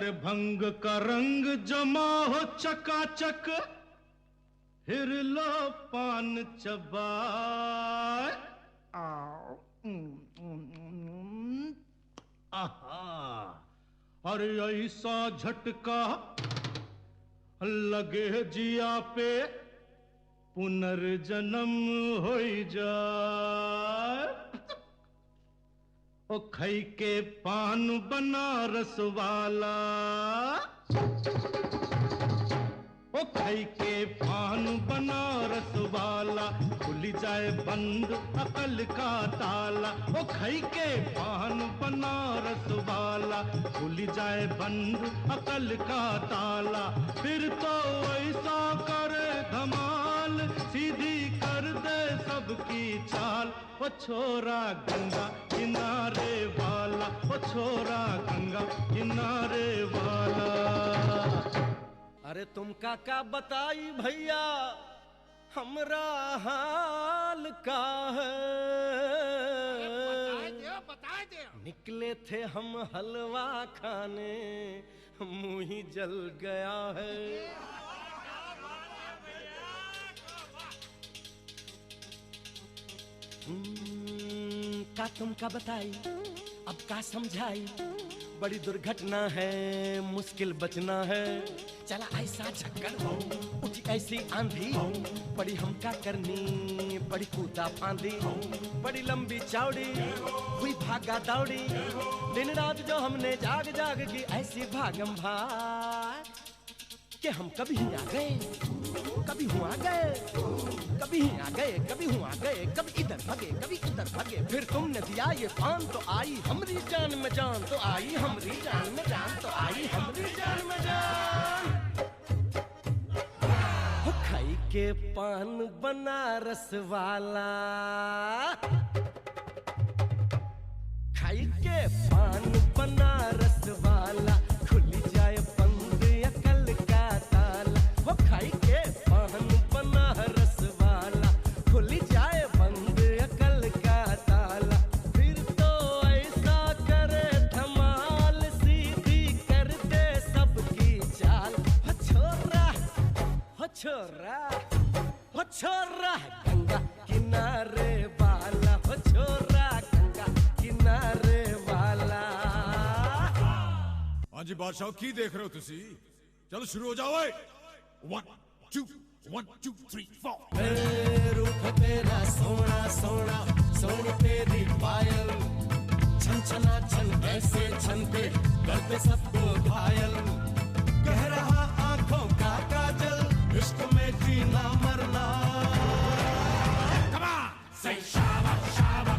अरे भंग का रंग जमा हो चकाचक, फिर लो पान चबाए। आहा, अरे ऐसा झटका लगे जिया पे, पुनर्जन्म हो जाए। ओ खई के पान बनारस वाला, ओ खई के पान बनारस वाला, खुल जाए बंद अकल का ताला। ओ खई के पान बनारस वाला, खुल जाए बंद अकल का ताला। फिर तो ऐसा करे धमाल, सीधी कर दे सबकी चाल। ओ छोरा गंगा किनारे वाला, ओ छोरा गंगा किनारे वाला। अरे तुम का बताई भैया, हमरा हाल का है। बता दे। निकले थे हम हलवा खाने, मुंह ही जल गया है। तुम का बताई, अब का समझाई। बड़ी दुर्घटना है, मुश्किल बचना है। चला ऐसा चक्कर, उठी ऐसी आंधी, बड़ी हम का करनी, बड़ी कूदा फांदी। बड़ी लंबी चौड़ी हुई भागा दौड़ी, दिन रात जो हमने जाग जाग की ऐसी भागम भाग, कि हम कभी ही आ गए, कभी हुआ गए, कभी ही आ गए, कभी हुआ गए, कभी इधर भगे, कभी उधर भगे। फिर तुमने दिया ये पान तो आई हमारी जान में जान, तो आई हमारी जान में जान, तो आई हमारी जान में जान। हो खाई के पान बनारस वाला, खाई के पान बनारस वाला, खुल जाए बंद अकल का ताला। वो खाई के पान बनारस वाला, खुल जाए बंद अकल का ताला। फिर तो ऐसा करे धमाल, सीधी कर दे सबकी चाल। हो छोरा, हो छोरा, हो छोरा गंगा किनारे वाला, हो छोरा गंगा किनारे वाला। हाँ जी बादशाह, की देख रहे हो तुसी? चलो शुरू हो जाओ। 1 2 1 2 3 4। रूप तेरा सोना सोना, सोन तेरी पायल, छन छना छन ऐसे छनते, करते सबको घायल। कह रहा आंखों का काजल, इश्क में जीना मरना। Come on! Say shaba shaba,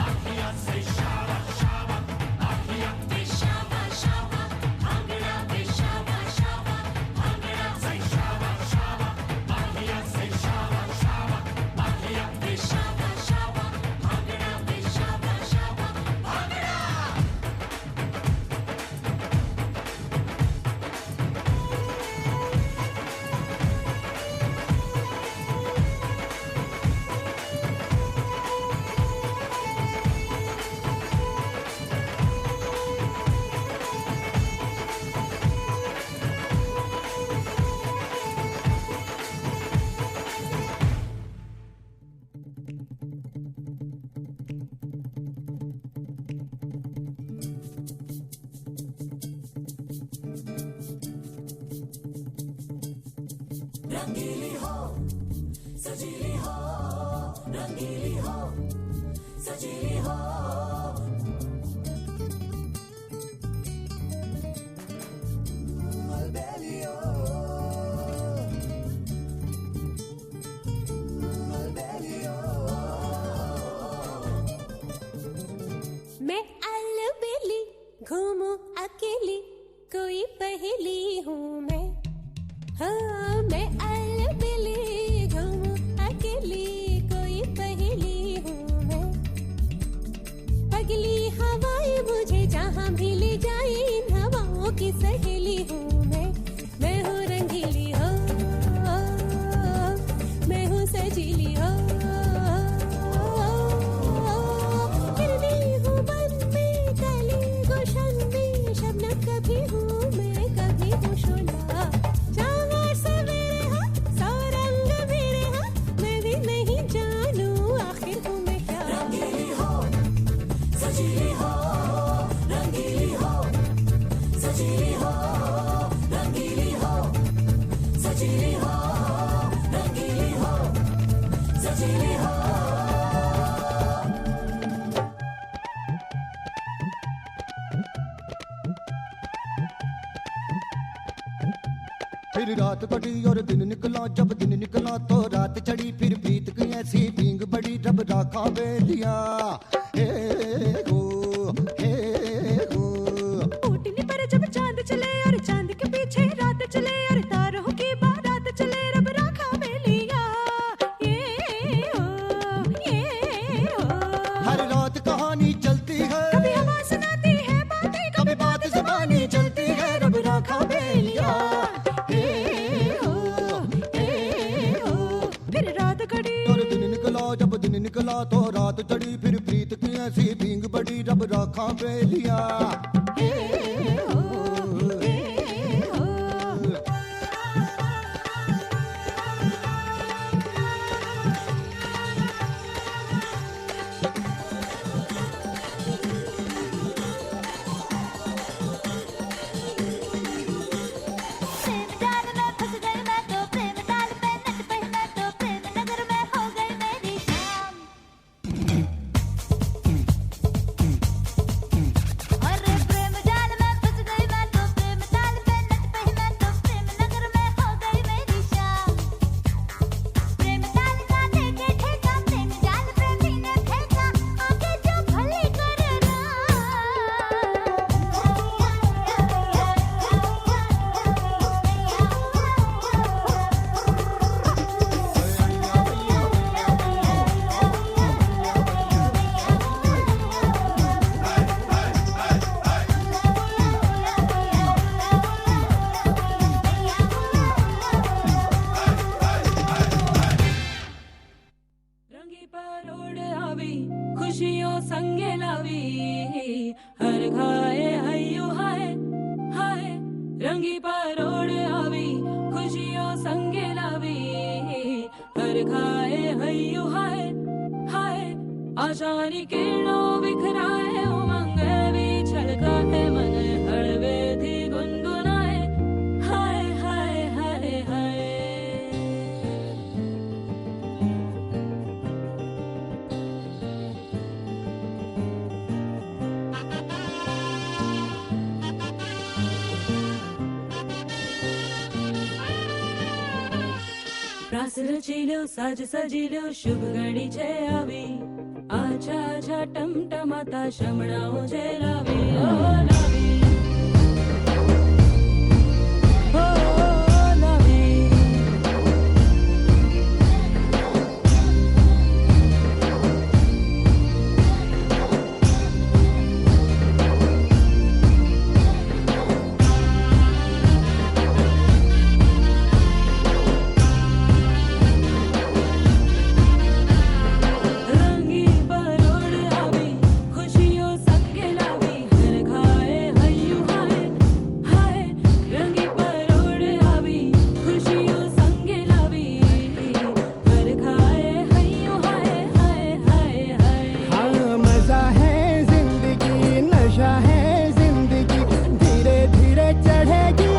akhiya say shaba shaba, akhiya say shaba shaba, bhangra say shaba shaba, bhangra say shaba shaba, akhiya say shaba shaba, akhiya say shaba shaba, bhangra say shaba shaba, bhangra। रंगीली हो, सजीली हो, रंगीली हो, सजीली हो। अलबेलियो, अलबेलियो। मैं अलबेली घूमूं अकेली, कोई पहेली हूँ मैं। हाँ मैं अलबेली घूमूं अकेली, कोई पहेली हूँ मैं। पगली हवाएं मुझे जहाँ भी ले जाए, इन हवाओं की सहेली हूँ मैं। मैं हूँ रंगीली हो, मैं हूँ सजीली हो, फिरती हूँ बन में, कली गुलशन में, शबनम कभी हूँ मैं। फिर रात कटी और दिन निकला, जब दिन निकला तो रात चढ़ी, फिर प्रीत की ऐसी भींग बड़ी, रब राखा बेलिया। हे हो, हे हो। ऊटनी पर जब चांद चले और चांद के पीछे रात चले और तारों की बारात चले, रब राखा बेलिया। ये हो। हर रात कहानी चलती है, कभी हवा सुनाती है बातें, कभी बात ज़बानी चलती है, रब राखा बेलिया। हे हो, हे हो। फिर रात घड़ी और दिन निकला, जब दिन निकला तो रात चढ़ी, फिर प्रीत की ऐसी भींग बड़ी, रब राखा बेलिया। हे हो, हे हो। प्रेम जाल में फंस गई मैं तो, प्रेम जाल में नच पई मैं तो, प्रेम नगर में हो गई मेरी शाम। अरे प्रेम जाल में फंस गई मैं तो, प्रेम जाल में नच पई मैं तो, प्रेम नगर में हो गई मेरी शाम। प्रेम जाल का लेके ठेका, प्रेम जाल प्रेमी ने फेंका, आगे जो भली कर रंगी परोड़ आवी खुशियों संगे लावी, हर खाए हयो हाय हाय। रंगी परोड़ आवी खुशियों संगे लावी, हर खाए हयो हाय हाय। आशानी किरणों बिखराए उमंग भी छलकाए, मन हड़वे थी गुनगुनाए, हाय हाय हाय हाय। रास रचिलो साज सजिलो शुभ घड़ी छे आवी, आछा आछा टमटमाता शमणाओ जे लावी, ओ लावी, ओ लावी। रंगी परोड़ आवी खुशियों संगे लावी, हर खाए हयू हाय हाय। रंगी परोड़ आवी खुशियों संगे लावी, हर खाए हयू हाय हाय हाय हाय। हाँ मजा है जिंदगी, नशा है जिंदगी, धीरे धीरे चढ़ेगी।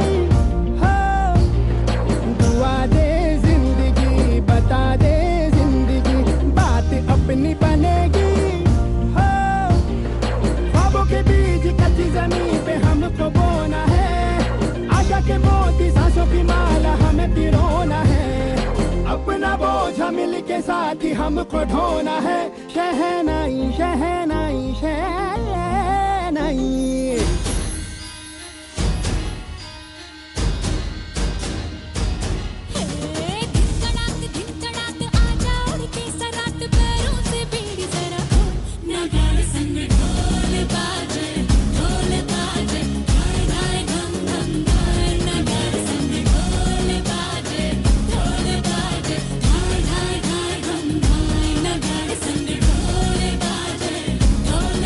हाँ दुआ दे जिंदगी, बता दे जिंदगी, बात अपनी बनेगी। हाँ ख्वाबों के बीज कच्ची जमीन पे हमको बोना है, आशा के मोती सांसों की माला हमें पिरोना है। अपना बोझ मिल के साथ ही हमको ढोना है, शहनाई शहनाई शहनाई। धिन तड़ाक आजा उड़ के सरात, पैरों से बीड़ी जरा हो, नगाड़े संग ढोल बाजे, धाय धाय धम धम धाय। नगाड़े संग ढोल बाजे, धाय धाय धाय धम धाय। नगाड़े संग ढोल बाजे, धाय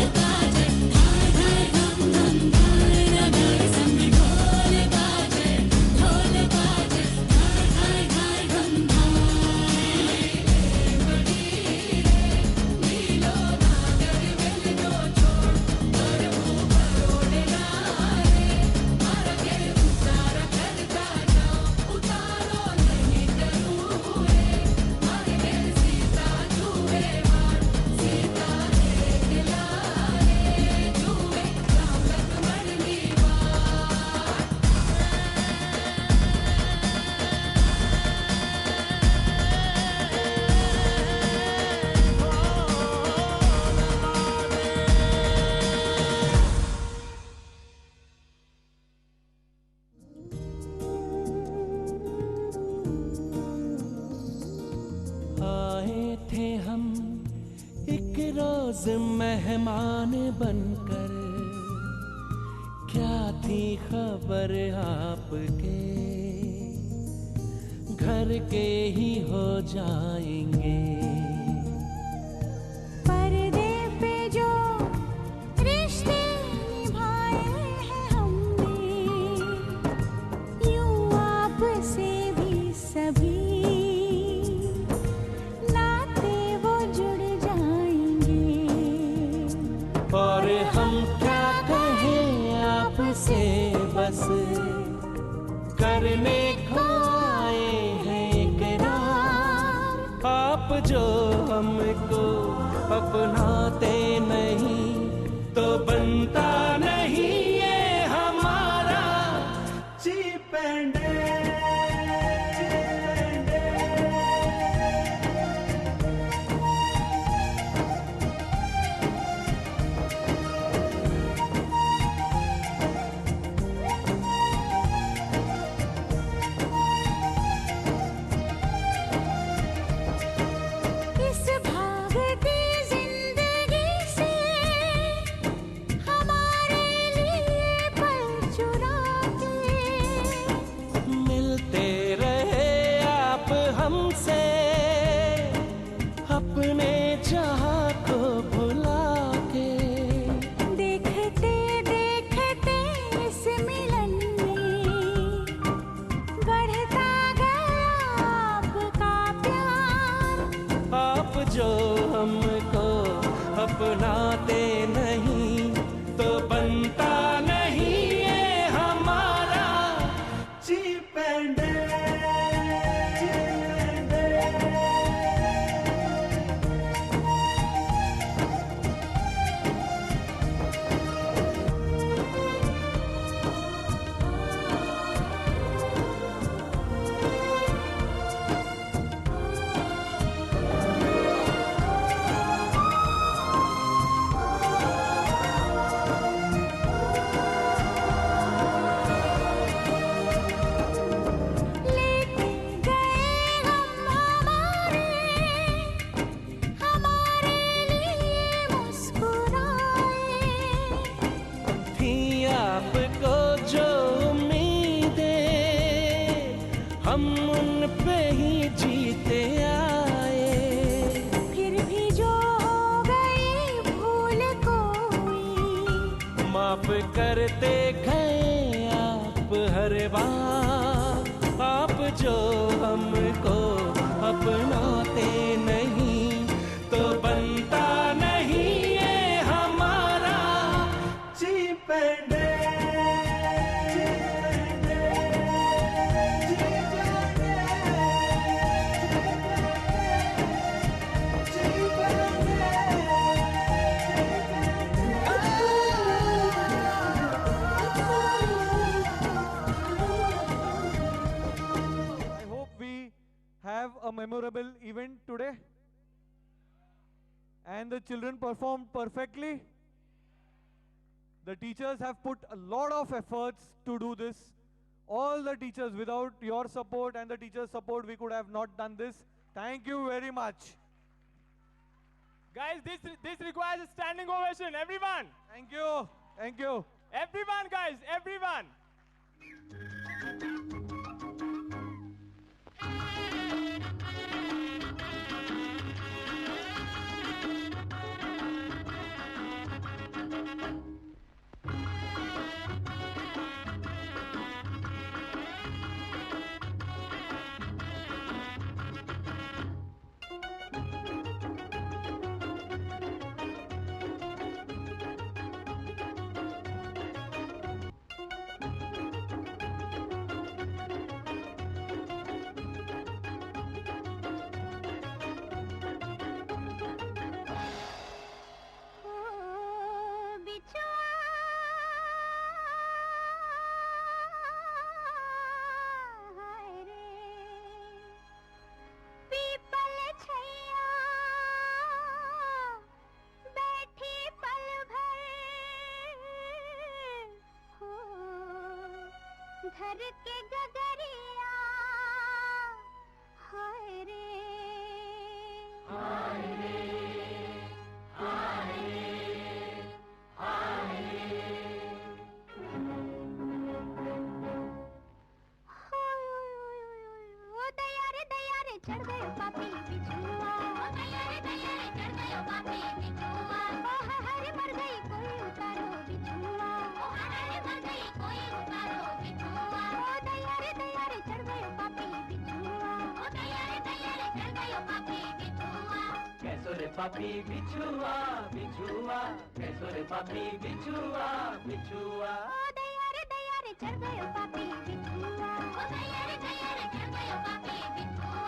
मेहमान बनकर, क्या थी खबर आपके, घर के ही हो जाएंगे। पर्दे पे जो रिश्ते निभाए हैं हमने, यूं आपसे भी सभी नाते वो जुड़ जाएंगे। और हम क्या कहें आपसे, बस करने को आए हैं इकरार। आप जो हमको अपनाते नहीं तो बनता नहीं ये हमारा चीप एंड इस भागती जिंदगी से हमारे लिए पल चुरा के मिलते रहे आप हमसे, अपने जहां को भुला के। देखते देखते इस मिलन में बढ़ता गया आपका प्यार। आप जो हमको अपनाते नहीं तो बनता नहीं ये हमारा चीप एंड लेके गए हमारे लिए मुस्कुराए। थी आपको जो उम्मीदें, हम उन पे ही जीते आए। फिर भी जो हो गई भूल कोई, माफ करते गए आप हर बार। आप जो हमको अपनाते नहीं तो बनता नहीं ये हमारा cheap and I hope we have a memorable event today. And the children performed perfectly. The teachers have put a lot of efforts to do this. All the teachers, without your support and the teachers' support, we could have not done this. Thank you very much. Guys, this requires a standing ovation. Everyone. Thank you. Thank you. Everyone, guys. Everyone. घर के गगरिया हाय रे हाय रे हाय रे papi bichua, bichua, कैसो रे papi bichua, bichua. ओ दया रे चढ़ गयो पापी बिछुआ, ओ दया रे चढ़ गयो पापी बिछुआ.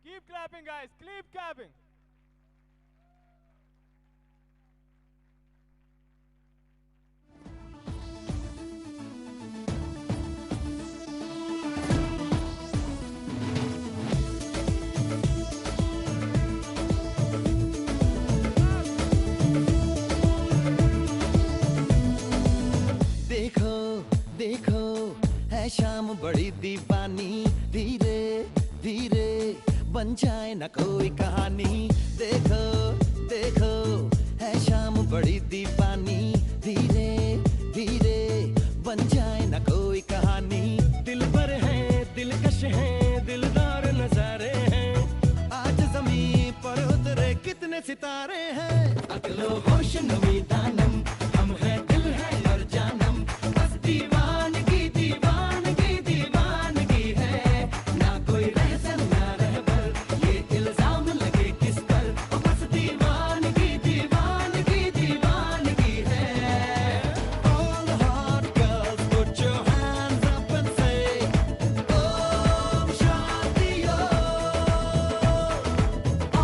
Keep clapping, guys. Keep clapping. देखो देखो है शाम बड़ी दीवानी, धीरे धीरे बन जाए न कोई कहानी. देखो देखो है शाम बड़ी दीवानी, धीरे धीरे बन जाए न कोई कहानी. दिल पर है दिलकश है दिलदार नजारे हैं, आज ज़मीं पर उतरे कितने सितारे हैं. अकलो होश नमी दानम हम है दिल है और जानम, बस दीवानगी दीवानगी दीवानगी है. ना कोई रहसन ना रहबर ये इल्जाम लगे किस पर, बस दीवानगी दीवानगी दीवानगी है. All the hot girls put your hands up and say Om Shanti Om.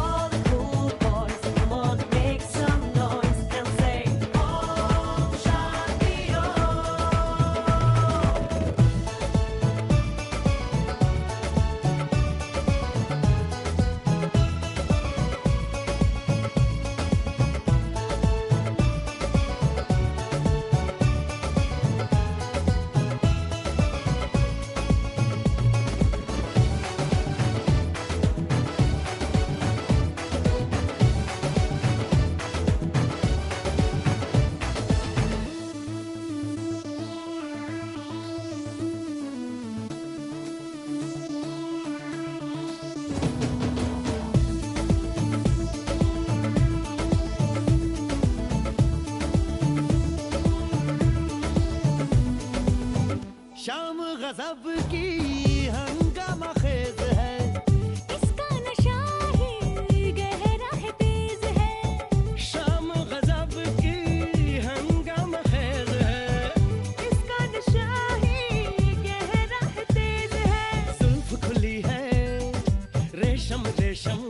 All the cool boys, come on, make some noise and say Om Shanti Om. शाम गजब की हंगामा खेज है, इसका नशा ही गहरा है तेज है. शाम गजब की हंगामा खेज है. इसका नशा ही गहरा है तेज है. जुल्फ खुली है रेशम रेशम,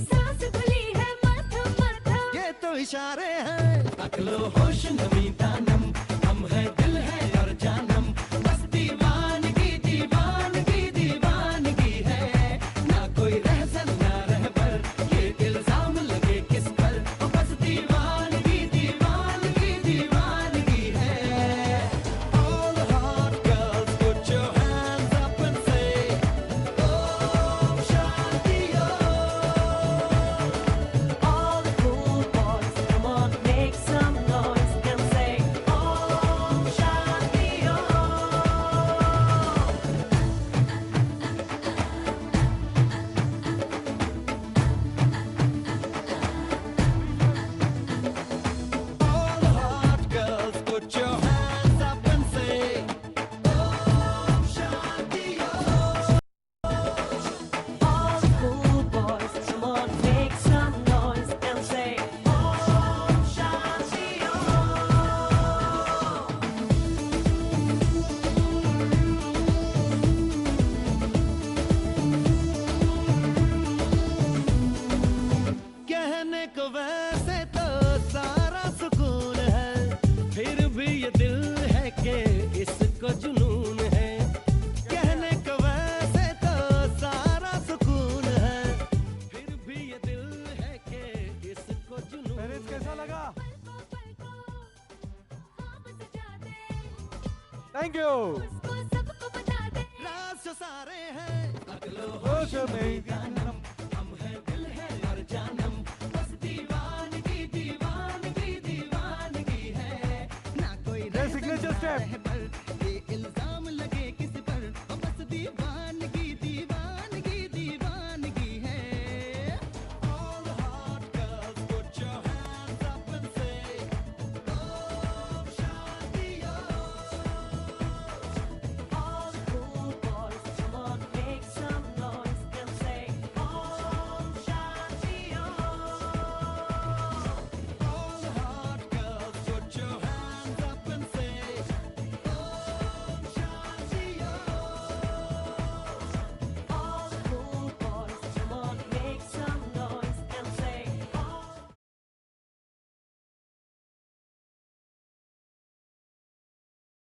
सांस खुली है मध्यम मध्यम. ये तो इशारे हैं. अकलो होश नमी दानम हम है दिल है और जानम, बस दीवानगी दीवानगी थैंक यू। सबको बता दे राज जो सारे हैं होश में